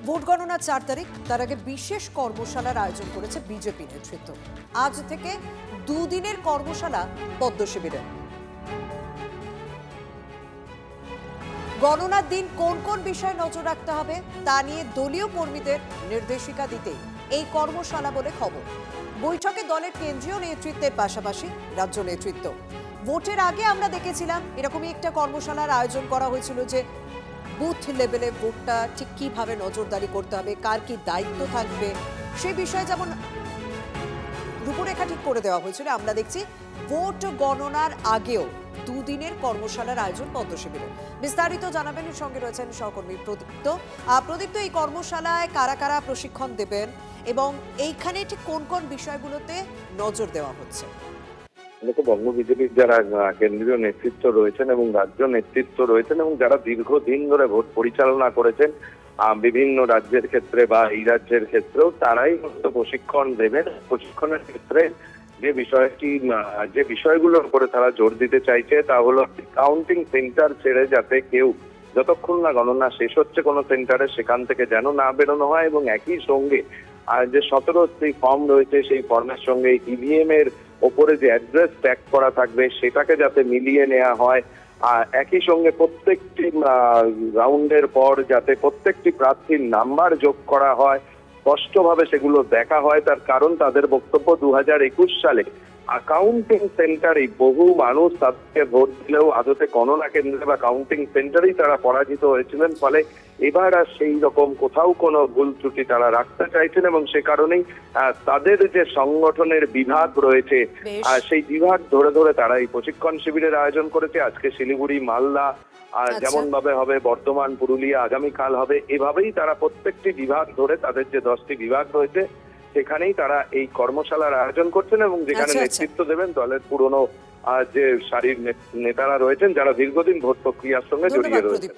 Vote গণনা 4 তারিখ, তার আগে বিশেষ কর্মশালার আয়োজন করেছে বিজেপি নেতৃত্ব। আজ থেকে দুদিনের কর্মশালা পদ্ম শিবিরে। গণনার দিন কোন কোন বিষয়ে নজর রাখতে হবে তা নিয়ে দলীয় কর্মীদের নির্দেশিকা দিতে এই কর্মশালা বলে খবর। বৈঠকে দলের কেন্দ্রীয় নেতৃত্বের পাশাপাশি রাজ্য নেতৃত্ব। ভোটের আগে আমরা দেখেছিলাম এরকমই একটা কর্মশালার আয়োজন করা হয়েছিল, যে বুথ লেভেলে ভোটটা ঠিক কিভাবে নজরদারি করতে হবে, কার কি দায়িত্ব থাকবে, সে বিষয়ে যেমন রূপরেখা ঠিক করে দেওয়া হয়েছিল। আমরা দেখছি ভোট গণনার আগেও দুদিনের কর্মশালার আয়োজন পদ্ম শিবিরে। বিস্তারিত জানাবেন, এর সঙ্গে রয়েছেন সহকর্মী প্রদীপ্ত। প্রদীপ্ত, এই কর্মশালায় কারা কারা প্রশিক্ষণ দেবেন এবং এইখানে ঠিক কোন কোন বিষয়গুলোতে নজর দেওয়া হচ্ছে? বঙ্গ বিজেপির যারা কেন্দ্রীয় নেতৃত্ব রয়েছেন এবং রাজ্য নেতৃত্ব রয়েছেন এবং যারা দীর্ঘদিন ধরে ভোট পরিচালনা করেছেন বিভিন্ন রাজ্যের ক্ষেত্রে বা এই রাজ্যের ক্ষেত্রেও, তারাই প্রশিক্ষণ দেবেন। প্রশিক্ষণের ক্ষেত্রে যে বিষয়গুলোর উপরে তারা জোর দিতে চাইছে তা হলো কাউন্টিং সেন্টার ছেড়ে যাতে কেউ, যতক্ষণ না গণনা শেষ হচ্ছে কোনো সেন্টারে, সেখান থেকে যেন না বেরোনো হয়, এবং একই সঙ্গে যে 17টি ফর্ম রয়েছে সেই ফর্মের সঙ্গে ইভিএম এর ওপরে যে অ্যাড্রেস ট্যাগ করা থাকবে সেটাকে যাতে মিলিয়ে নেওয়া হয়। একই সঙ্গে প্রত্যেকটি রাউন্ডের পর যাতে প্রত্যেকটি প্রার্থীর নাম্বার যোগ করা হয়, স্পষ্টভাবে সেগুলো দেখা হয়। তার কারণ তাদের বক্তব্য 2021 সালে কাউন্টিং সেন্টারেই বহু মানুষ তাদেরকে ভোট দিলেও আদতে গণনা কেন্দ্রে বা কাউন্টিং সেন্টারেই তারা পরাজিত হয়েছিলেন। ফলে এবার আর সেই রকম কোথাও কোনো ভুল ত্রুটি তারা রাখতে চাইছেন, এবং সে কারণেই তাদের যে সংগঠনের বিভাগ রয়েছে সেই বিভাগ ধরে ধরে তারা এই প্রশিক্ষণ শিবিরের আয়োজন করেছে। আজকে শিলিগুড়ি, মালদা যেমন ভাবে হবে, বর্ধমান, পুরুলিয়া আগামীকাল হবে, এভাবেই তারা প্রত্যেকটি বিভাগ ধরে তাদের যে 10টি বিভাগ রয়েছে সেখানেই তারা এই কর্মশালার আয়োজন করছেন, এবং যেখানে নেতৃত্ব দেবেন দলের পুরনো যে সারির নেতারা রয়েছেন যারা দীর্ঘদিন ভোট প্রক্রিয়ার সঙ্গে জড়িয়ে রয়েছেন।